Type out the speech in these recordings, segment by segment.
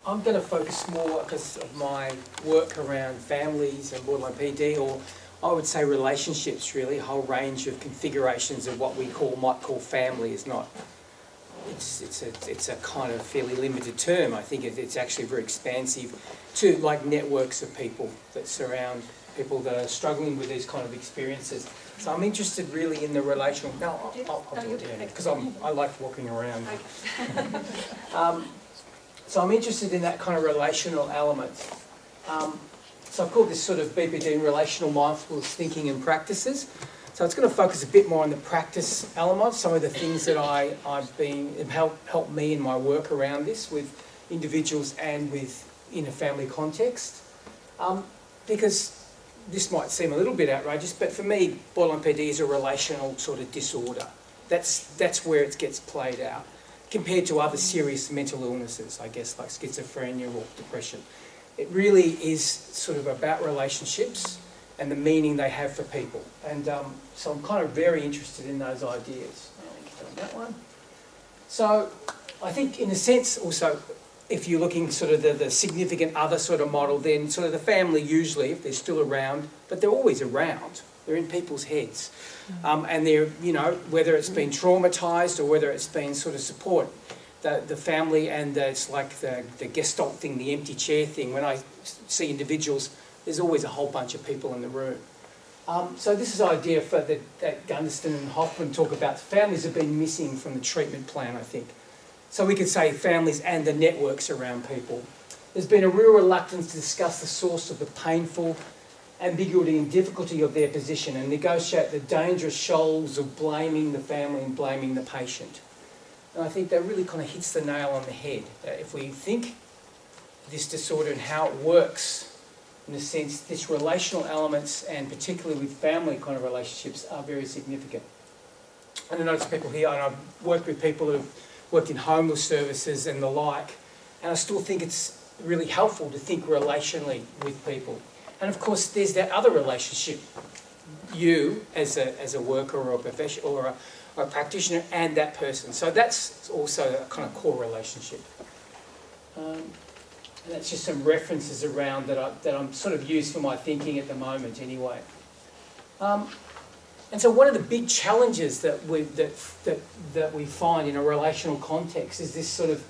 I'm going to focus more, because of my work around families and borderline PD, or I would say relationships really, a whole range of configurations of what we might call family is not, it's a kind of fairly limited term. I think it's actually very expansive to like networks of people that surround people that are struggling with these kind of experiences. So I'm interested really in the relational, I'll do it because I like walking around. So I'm interested in that kind of relational element. So I've called this sort of BPD relational mindfulness thinking and practices. So it's going to focus a bit more on the practice element, some of the things that have helped me in my work around this with individuals and in a family context. Because this might seem a little bit outrageous, but for me, borderline PD is a relational sort of disorder. That's where it gets played out, compared to other serious mental illnesses, I guess, like schizophrenia or depression. It really is sort of about relationships and the meaning they have for people. And so I'm kind of very interested in those ideas. That one. So I think in a sense also, if you're looking sort of the significant other sort of model, then sort of the family usually, if they're still around, but they're always around. They're in people's heads. And they're, whether it's been traumatised or whether it's been sort of support, the family, and it's like the gestalt thing, the empty chair thing. When I see individuals, there's always a whole bunch of people in the room. So this is an idea that Gunderson and Hoffman talk about. Families have been missing from the treatment plan, I think. So we could say families and the networks around people. There's been a real reluctance to discuss the source of the painful ambiguity and difficulty of their position and negotiate the dangerous shoals of blaming the family and blaming the patient. And I think that really kind of hits the nail on the head. If we think this disorder and how it works, in a sense, this relational elements, and particularly with family kind of relationships, are very significant. And I notice people here, and I've worked with people who have worked in homeless services and the like, and I still think it's really helpful to think relationally with people. And of course, there's that other relationship, you as a worker or a professional or a practitioner and that person. So that's also a kind of core relationship. And that's just some references around that I'm sort of used for my thinking at the moment anyway. And so one of the big challenges that we find in a relational context is this sort of,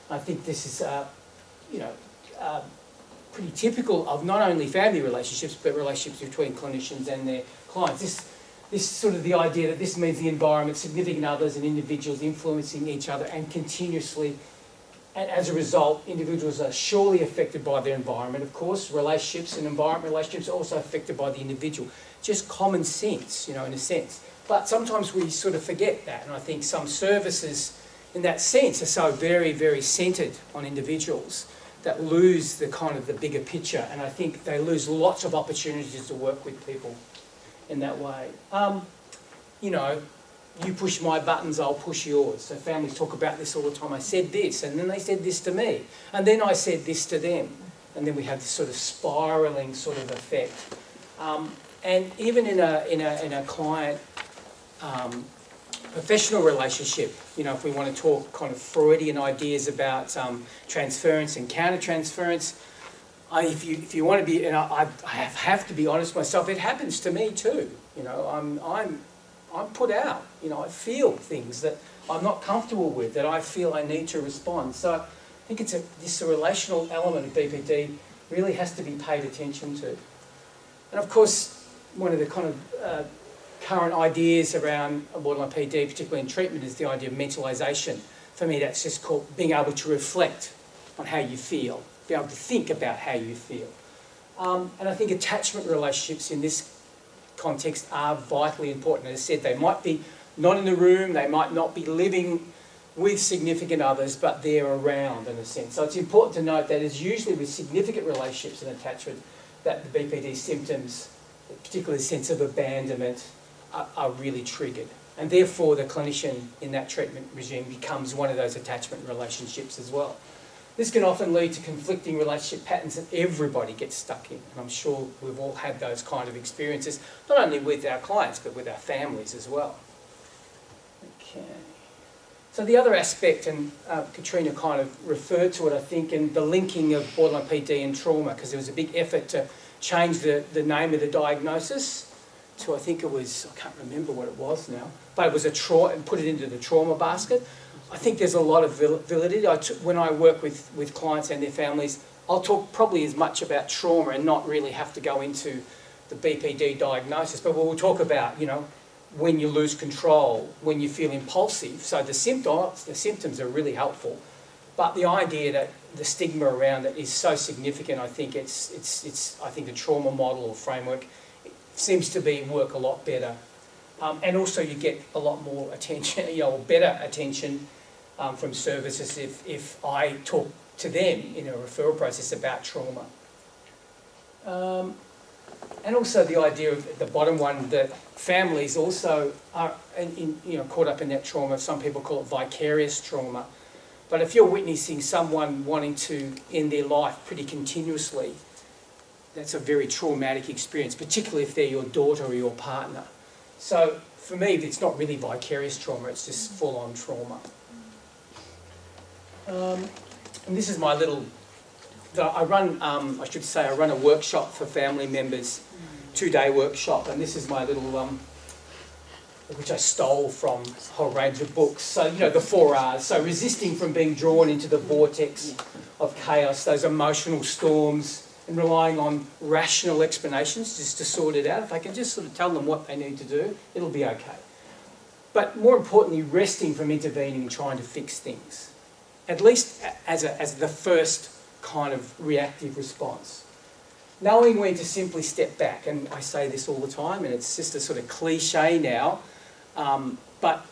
I think this is, pretty typical of not only family relationships, but relationships between clinicians and their clients. This sort of the idea that this means the environment, significant others and individuals influencing each other and continuously, and as a result, individuals are surely affected by their environment, of course. Relationships and environment relationships are also affected by the individual. Just common sense, in a sense. But sometimes we sort of forget that, and I think some services in that sense are so very, very centred on individuals that lose the kind of the bigger picture, and I think they lose lots of opportunities to work with people in that way. You push my buttons, I'll push yours. So families talk about this all the time. I said this, and then they said this to me, and then I said this to them, and then we have this sort of spiralling sort of effect. And even in a client professional relationship, if we want to talk kind of Freudian ideas about transference and counter-transference, if you want to be, and I have to be honest myself, it happens to me too. I'm put out. I feel things that I'm not comfortable with, that I feel I need to respond. So I think this relational element of BPD really has to be paid attention to. And of course, one of the kind of current ideas around borderline PD, particularly in treatment, is the idea of mentalisation. For me, that's just called being able to reflect on how you feel, be able to think about how you feel. And I think attachment relationships in this context are vitally important. As I said, they might be not in the room, they might not be living with significant others, but they're around in a sense. So it's important to note that it's usually with significant relationships and attachment that the BPD symptoms, particularly the sense of abandonment, are really triggered. And therefore the clinician in that treatment regime becomes one of those attachment relationships as well. This can often lead to conflicting relationship patterns that everybody gets stuck in. And I'm sure we've all had those kind of experiences, not only with our clients, but with our families as well. Okay. So the other aspect, and Katerina kind of referred to it, I think, and the linking of borderline PD and trauma, because there was a big effort to change the name of the diagnosis to, I think it was, I can't remember what it was now, but it was a trauma, and put it into the trauma basket. I think there's a lot of validity. When I work with clients and their families, I'll talk probably as much about trauma and not really have to go into the BPD diagnosis, but we'll talk about, you know, when you lose control, when you feel impulsive. So the symptoms are really helpful, but the idea that the stigma around it is so significant. I think I think the trauma model or framework seems to work a lot better, and also you get a lot more attention, you know, or better attention from services if I talk to them in a referral process about trauma. And also the idea of the bottom one, that families also are caught up in that trauma. Some people call it vicarious trauma. But if you're witnessing someone wanting to end their life pretty continuously, that's a very traumatic experience, particularly if they're your daughter or your partner. So for me, it's not really vicarious trauma, it's just full-on trauma. And this is my little... I run a workshop for family members, 2-day workshop, and this is my little, which I stole from a whole range of books. So, you know, the 4 R's. So resisting from being drawn into the vortex of chaos, those emotional storms, and relying on rational explanations just to sort it out. If I can just sort of tell them what they need to do, it'll be okay. But more importantly, resting from intervening and trying to fix things, at least as the first kind of reactive response. Knowing when to simply step back, and I say this all the time, and it's just a sort of cliche now, but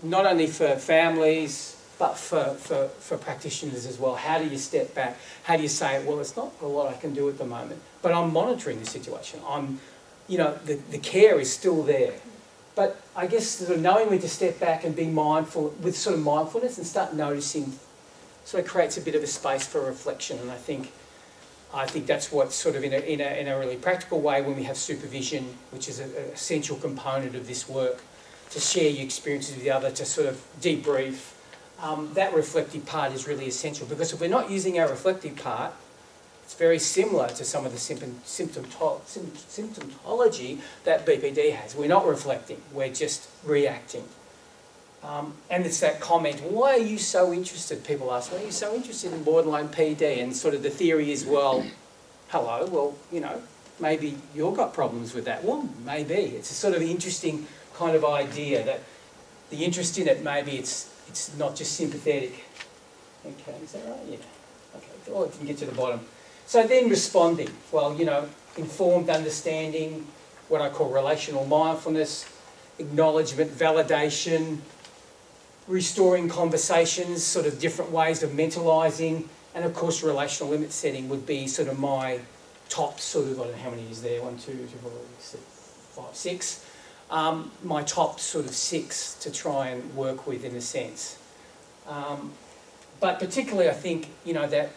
not only for families, but for practitioners as well. How do you step back? How do you say, well, it's not a lot I can do at the moment, but I'm monitoring the situation. The care is still there. But I guess sort of knowing when to step back and be mindful, with sort of mindfulness, and start noticing, sort of creates a bit of a space for reflection. And I think that's what sort of in a really practical way, when we have supervision, which is an essential component of this work, to share your experiences with the other, to sort of debrief. That reflective part is really essential, because if we're not using our reflective part, it's very similar to some of the symptomatology that BPD has. We're not reflecting, we're just reacting. And it's that comment, why are you so interested? People ask, why are you so interested in borderline PD? And sort of the theory is, well, hello, well, you know, maybe you've got problems with that. Well, maybe. It's a sort of interesting kind of idea that the interest in it, maybe it's not just sympathetic. Okay, is that right? Yeah. Okay, oh, I didn't get to the bottom. So then responding. Well, you know, informed understanding, what I call relational mindfulness, acknowledgement, validation, restoring conversations, sort of different ways of mentalising, and of course relational limit setting would be sort of my top sort of, I don't know how many is there, 1, 2, 3, 4, 5, 6, my top sort of 6 to try and work with in a sense. But particularly I think, you know, that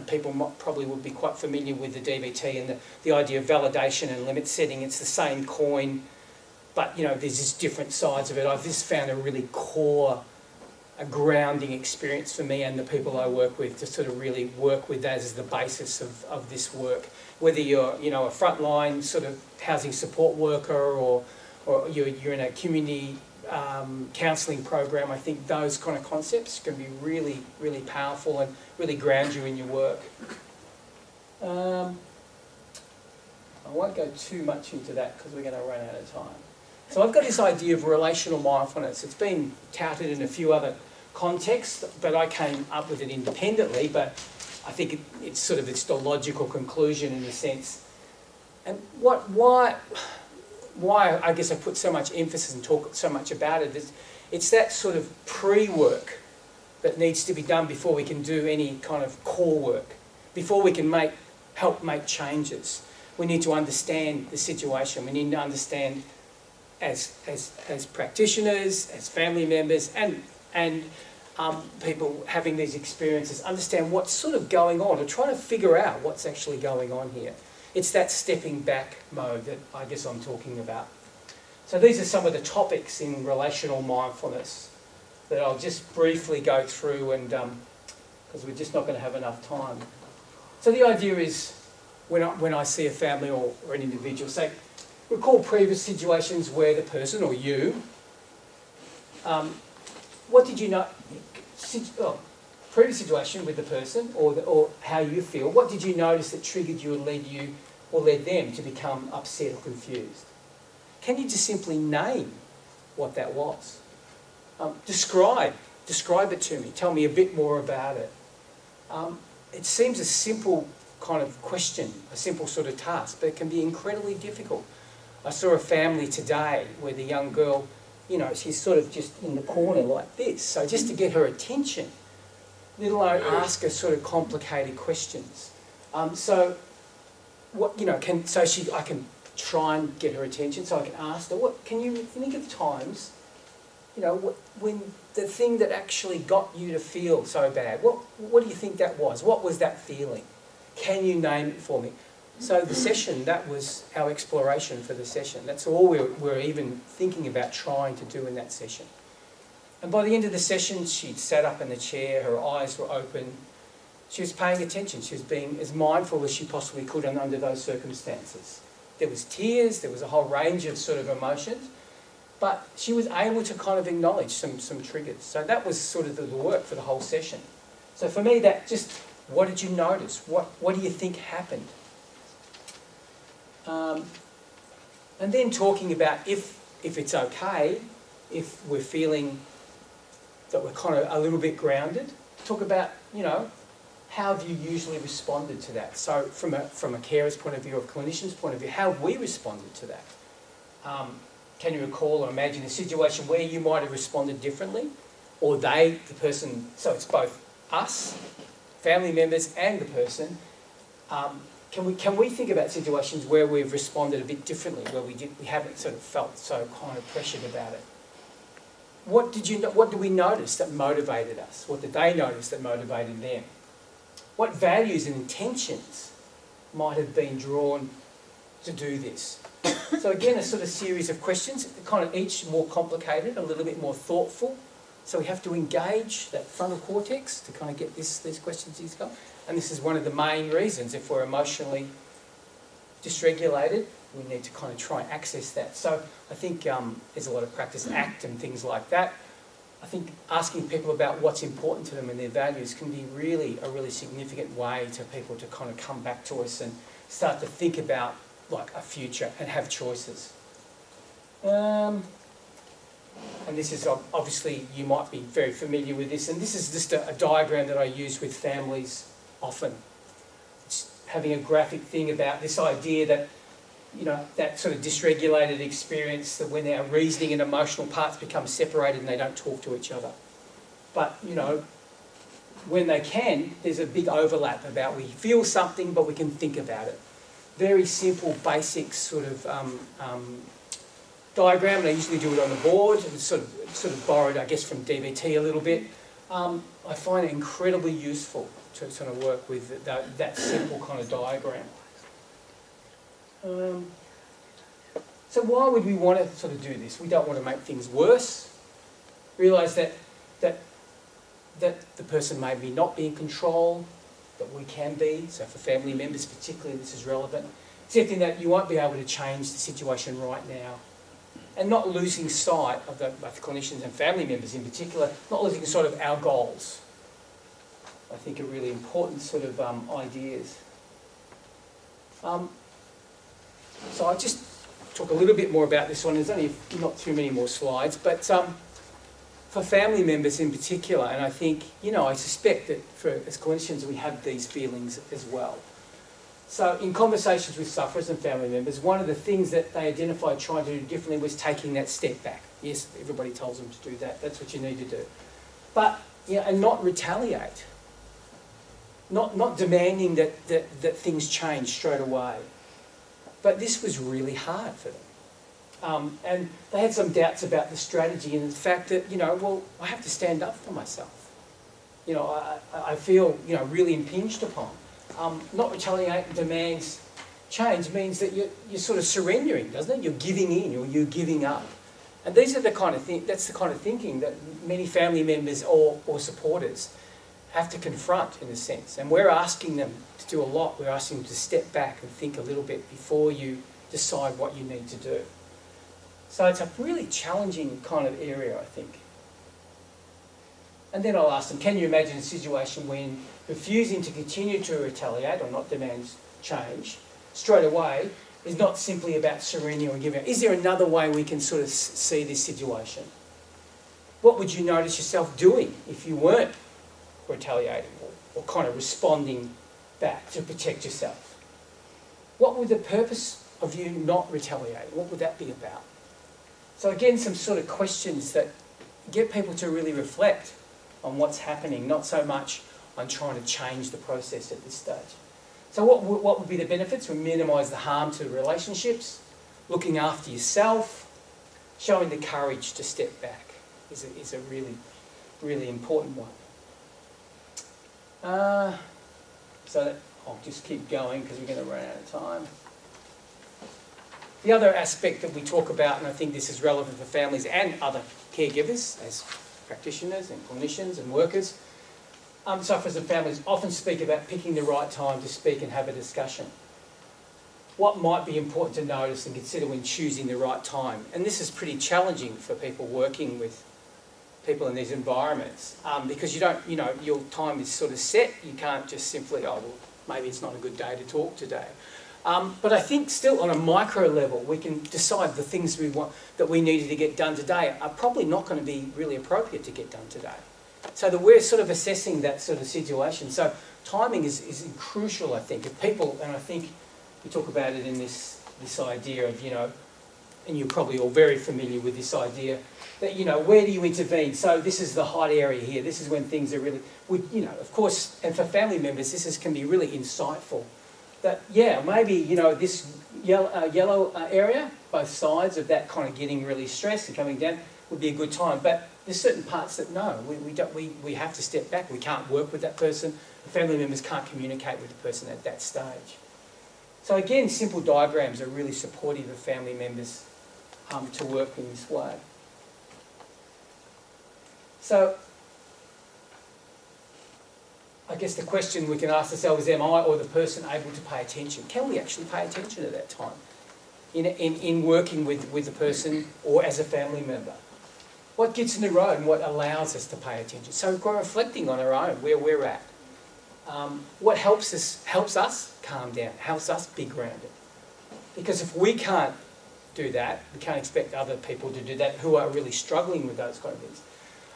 people probably would be quite familiar with the DBT and the idea of validation and limit setting. It's the same coin, but, you know, there's just different sides of it. I've just found a really core, a grounding experience for me and the people I work with, to sort of really work with that as the basis of this work. Whether you're, you know, a frontline sort of housing support worker or you're in a community counselling program, I think those kind of concepts can be really, really powerful and really ground you in your work. I won't go too much into that because we're going to run out of time. So I've got this idea of relational mindfulness. It's been touted in a few other contexts, but I came up with it independently, but I think it's the logical conclusion in a sense. And why I guess I put so much emphasis and talk so much about it is, it's that sort of pre-work that needs to be done before we can do any kind of core work, before we can help make changes. We need to understand the situation. We need to understand as practitioners, as family members, and people having these experiences, understand what's sort of going on, or try to figure out what's actually going on here. It's that stepping back mode that I guess I'm talking about. So these are some of the topics in relational mindfulness that I'll just briefly go through, and because we're just not going to have enough time. So the idea is, when I see a family or an individual, say, recall previous situations where the person or you, what did you know? Previous situation with the person or how you feel. What did you notice that triggered you or led them to become upset or confused? Can you just simply name what that was? Describe it to me. Tell me a bit more about it. It seems a simple kind of question, a simple sort of task, but it can be incredibly difficult. I saw a family today where the young girl, she's sort of just in the corner like this. So just to get her attention, let alone ask her sort of complicated questions. So I can try and get her attention. So I can ask her, what can you think of times, when the thing that actually got you to feel so bad? What do you think that was? What was that feeling? Can you name it for me? So the session, that was our exploration for the session. That's all we're even thinking about trying to do in that session. And by the end of the session, she'd sat up in the chair, her eyes were open. She was paying attention. She was being as mindful as she possibly could under those circumstances. There was tears, there was a whole range of sort of emotions, but she was able to kind of acknowledge some triggers. So that was sort of the work for the whole session. So for me, that just, what did you notice? What do you think happened? And then talking about if it's okay, if we're feeling that we're kind of a little bit grounded, talk about, how have you usually responded to that? So from a carer's point of view, or a clinician's point of view, how have we responded to that? Can you recall or imagine a situation where you might have responded differently? Or the person, so it's both us, family members and the person. Can we think about situations where we've responded a bit differently, where we haven't sort of felt so kind of pressured about it? What did we notice that motivated us? What did they notice that motivated them? What values and intentions might have been drawn to do this? So again, a sort of series of questions, kind of each more complicated, a little bit more thoughtful. So we have to engage that frontal cortex to kind of get these questions going. And this is one of the main reasons, if we're emotionally dysregulated, we need to kind of try and access that. So I think there's a lot of practice, ACT and things like that. I think asking people about what's important to them and their values can be a really significant way to people to kind of come back to us and start to think about like a future and have choices. And this is obviously, you might be very familiar with this, and this is just a diagram that I use with families often. It's having a graphic thing about this idea that, that sort of dysregulated experience, that when our reasoning and emotional parts become separated and they don't talk to each other. But, when they can, there's a big overlap about we feel something but we can think about it. Very simple, basic sort of diagram, and I usually do it on the board. It's sort of borrowed, I guess, from DBT a little bit. I find it incredibly useful to sort of work with that simple kind of diagram. So why would we want to sort of do this? We don't want to make things worse. Realise that the person may be not be in control, that we can be. So for family members particularly, this is relevant. Accepting that you won't be able to change the situation right now. And not losing sight of both clinicians and family members in particular, not losing sight of our goals. I think are really important sort of ideas. So I'll just talk a little bit more about this one. There's only not too many more slides, but for family members in particular, and I think, I suspect that as clinicians we have these feelings as well. So in conversations with sufferers and family members, one of the things that they identified trying to do differently was taking that step back. Yes, everybody tells them to do that. That's what you need to do. But, and not retaliate. Not demanding that things change straight away. But this was really hard for them. And they had some doubts about the strategy and the fact that, I have to stand up for myself. I feel, really impinged upon. Not retaliating demands change means that you're sort of surrendering, doesn't it? You're giving in or you're giving up. And these are the kind of that's the kind of thinking that many family members or supporters have to confront, in a sense. And we're asking them to do a lot. We're asking them to step back and think a little bit before you decide what you need to do. So it's a really challenging kind of area, I think. And then I'll ask them, can you imagine a situation when refusing to continue to retaliate or not demand change straight away is not simply about surrendering or giving up? Is there another way we can sort of see this situation? What would you notice yourself doing if you weren't retaliating or kind of responding back to protect yourself? What would the purpose of you not retaliating? What would that be about? So again, some sort of questions that get people to really reflect on what's happening, not so much on trying to change the process at this stage. So what would be the benefits? We minimise the harm to relationships, looking after yourself, showing the courage to step back is a really, really important one. So I'll just keep going because we're going to run out of time. The other aspect that we talk about, and I think this is relevant for families and other caregivers as practitioners and clinicians and workers, sufferers and families often speak about picking the right time to speak and have a discussion. What might be important to notice and consider when choosing the right time? And this is pretty challenging for people working with people in these environments because you don't, your time is sort of set. You can't just simply, oh, well, maybe it's not a good day to talk today. But I think still on a micro level, we can decide the things we want that we needed to get done today are probably not going to be really appropriate to get done today. So that we're sort of assessing that sort of situation. So timing is crucial, I think. If people, and I think we talk about it in this idea of, and you're probably all very familiar with this idea that, where do you intervene? So this is the hot area here. This is when things are really, of course, and for family members, this can be really insightful. That, maybe, this yellow area, both sides of that kind of getting really stressed and coming down would be a good time. But there's certain parts that no, we have to step back. We can't work with that person. The family members can't communicate with the person at that stage. So again, simple diagrams are really supportive of family members to work in this way. So I guess the question we can ask ourselves is, am I or the person able to pay attention? Can we actually pay attention at that time in working with the person or as a family member? What gets in the road and what allows us to pay attention? So we're reflecting on our own, where we're at. What helps us calm down, helps us be grounded. Because if we can't do that, we can't expect other people to do that who are really struggling with those kind of things.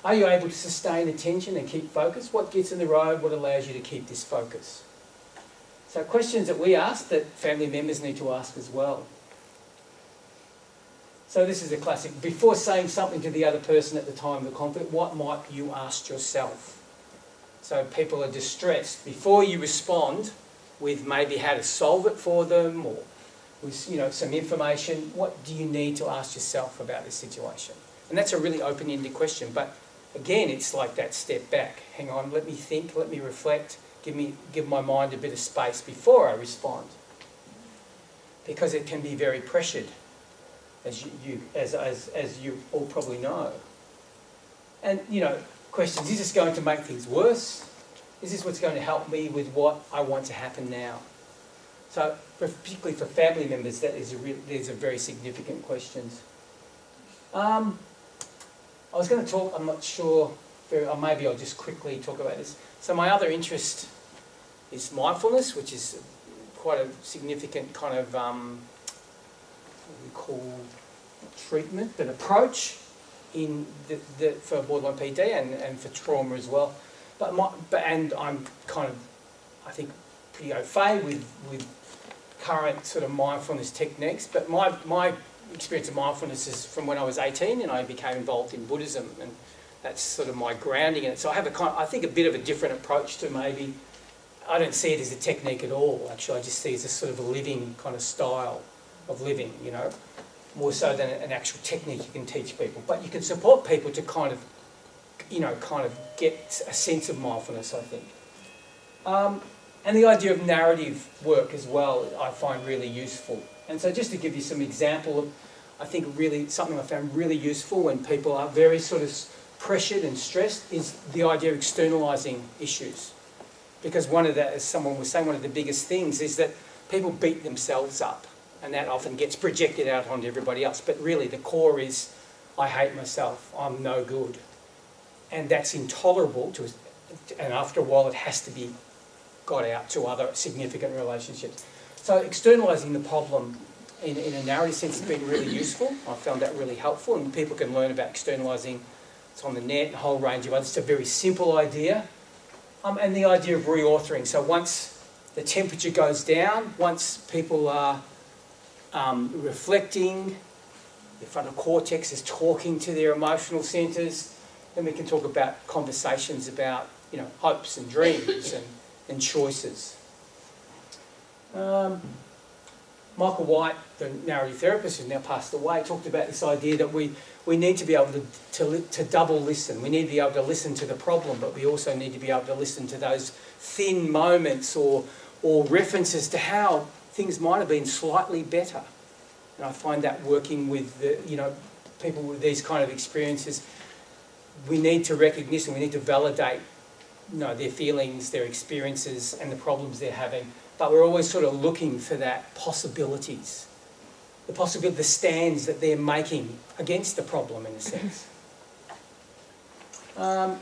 Are you able to sustain attention and keep focus? What gets in the road? What allows you to keep this focus? So questions that we ask that family members need to ask as well. So this is a classic. Before saying something to the other person at the time of the conflict, what might you ask yourself? So people are distressed. Before you respond with maybe how to solve it for them or with some information, what do you need to ask yourself about this situation? And that's a really open-ended question. But again, it's like that step back. Hang on, let me think, let me reflect, give my mind a bit of space before I respond. Because it can be very pressured, as you all probably know. And questions, is this going to make things worse? Is this what's going to help me with what I want to happen now? So particularly for family members, these are very significant questions. I was going to talk, I'm not sure, or maybe I'll just quickly talk about this. So my other interest is mindfulness, which is quite a significant kind of, what we call treatment, but approach in for borderline PD and for trauma as well. And I'm kind of, I think, pretty au fait with current sort of mindfulness techniques. But my experience of mindfulness is from when I was 18 and I became involved in Buddhism, and that's sort of my grounding in it. So I have I think a bit of a different approach to maybe, I don't see it as a technique at all, actually. I just see it as a sort of a living kind of style of living, more so than an actual technique you can teach people. But you can support people to kind of get a sense of mindfulness, I think. And the idea of narrative work as well, I find really useful. And so just to give you some example I think really something I found really useful when people are very sort of pressured and stressed is the idea of externalizing issues. Because one of the, as someone was saying, one of the biggest things is that people beat themselves up, and that often gets projected out onto everybody else. But really the core is, I hate myself, I'm no good. And that's intolerable to us, and after a while it has to be got out to other significant relationships. So externalising the problem in a narrative sense has been really useful. I found that really helpful, and people can learn about externalising. It's on the net, a whole range of others. It's a very simple idea. And the idea of reauthoring. So once the temperature goes down, once people are reflecting, the frontal cortex is talking to their emotional centres, then we can talk about conversations about, you know, hopes and dreams and choices. Michael White, the narrative therapist who's now passed away, talked about this idea that we need to be able to double listen. We need to be able to listen to the problem, but we also need to be able to listen to those thin moments or references to how things might have been slightly better. And I find that working with the, you know, people with these kind of experiences, we need to recognise and we need to validate, you know, their feelings, their experiences and the problems they're having. But we're always sort of looking for that possibilities, the stands that they're making against the problem in a sense. I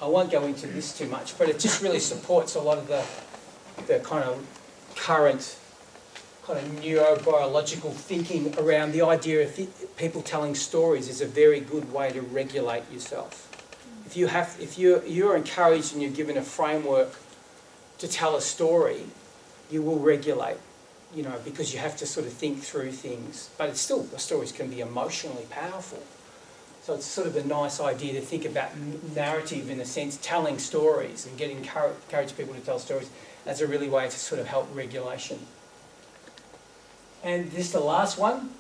won't go into this too much, but it just really supports a lot of the kind of current kind of neurobiological thinking around the idea of people telling stories is a very good way to regulate yourself. If you're encouraged and you're given a framework to tell a story, you will regulate, you know, because you have to sort of think through things. But it's still, the stories can be emotionally powerful. So it's sort of a nice idea to think about narrative in a sense, telling stories and encourage people to tell stories as a really way to sort of help regulation. And this, the last one,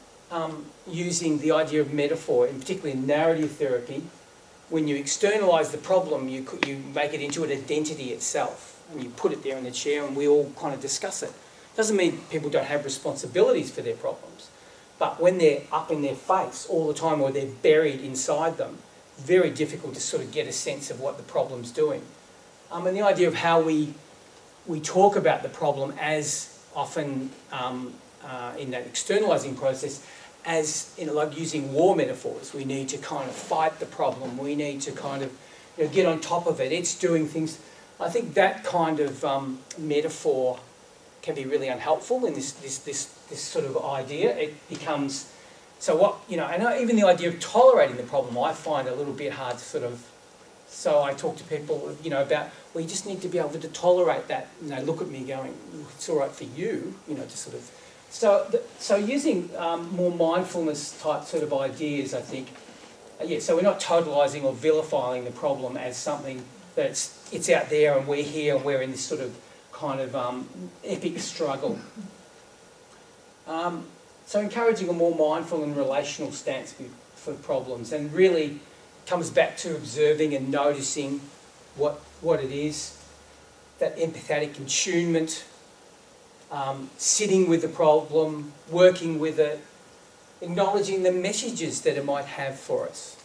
using the idea of metaphor, and particularly in narrative therapy. When you externalise the problem, you make it into an identity itself. And you put it there in the chair and we all kind of discuss it. Doesn't mean people don't have responsibilities for their problems. But when they're up in their face all the time or they're buried inside them, very difficult to sort of get a sense of what the problem's doing. And the idea of how we talk about the problem as often in that externalising process, as in like using war metaphors. We need to kind of fight the problem. We need to kind of, you know, get on top of it. It's doing things. I think that kind of metaphor can be really unhelpful in this sort of idea. It becomes, so what, you know, and even the idea of tolerating the problem I find a little bit hard to sort of, so I talk to people, you know, about, well, you just need to be able to tolerate that, you know, look at me going, it's all right for you, you know, to sort of, so using more mindfulness type sort of ideas, I think, yeah, so we're not totalising or vilifying the problem as something that's, it's out there and we're here and we're in this sort of kind of epic struggle. So encouraging a more mindful and relational stance for problems, and really comes back to observing and noticing what it is, that empathetic attunement, sitting with the problem, working with it, acknowledging the messages that it might have for us,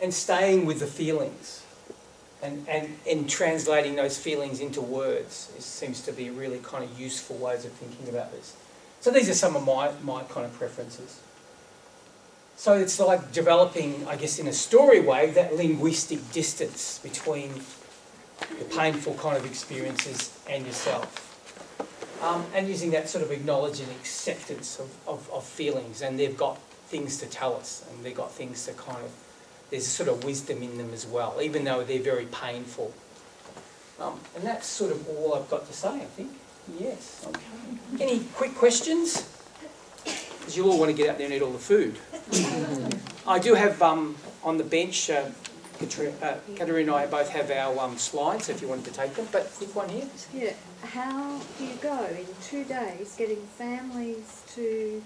and staying with the feelings. And translating those feelings into words seems to be really kind of useful ways of thinking about this. So these are some of my kind of preferences. So it's like developing, I guess in a story way, that linguistic distance between the painful kind of experiences and yourself. And using that sort of acknowledge and acceptance of feelings, and they've got things to tell us, and they've got things to kind of, there's a sort of wisdom in them as well, even though they're very painful. And that's sort of all I've got to say, I think. Yes. Okay. Any quick questions? Because you all want to get out there and eat all the food. I do have on the bench, Katerina and I both have our slides, if you wanted to take them. But quick one here. Yeah. How do you go in 2 days getting families to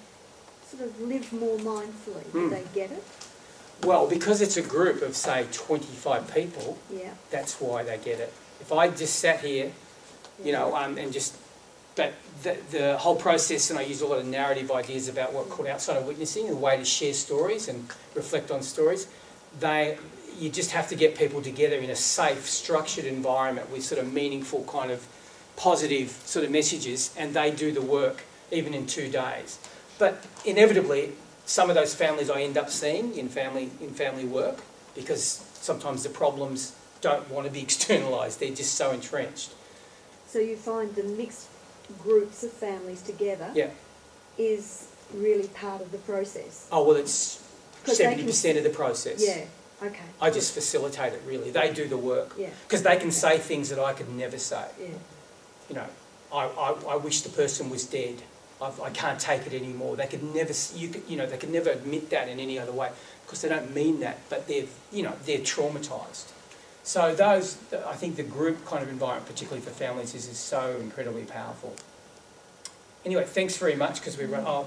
sort of live more mindfully? Do they get it? Well, because it's a group of, say, 25 people, yeah, that's why they get it. If I just sat here, you know, and just But the whole process, and I use a lot of narrative ideas about what called outsider witnessing, the way to share stories and reflect on stories. You just have to get people together in a safe, structured environment with sort of meaningful kind of positive sort of messages, and they do the work even in 2 days. But inevitably, some of those families I end up seeing in family work, because sometimes the problems don't want to be externalised, they're just so entrenched. So you find the mixed groups of families together Yeah. is really part of the process. Oh, well, it's 'Cause they 70% of the process. Yeah, okay. I just facilitate it, really. They do the work. Yeah. Because they can say things that I could never say. Yeah. You know, I wish the person was dead. I can't take it anymore. They could never, they could never admit that in any other way, because they don't mean that, but they're traumatised. So I think the group kind of environment, particularly for families, is so incredibly powerful. Anyway, thanks very much, because we run.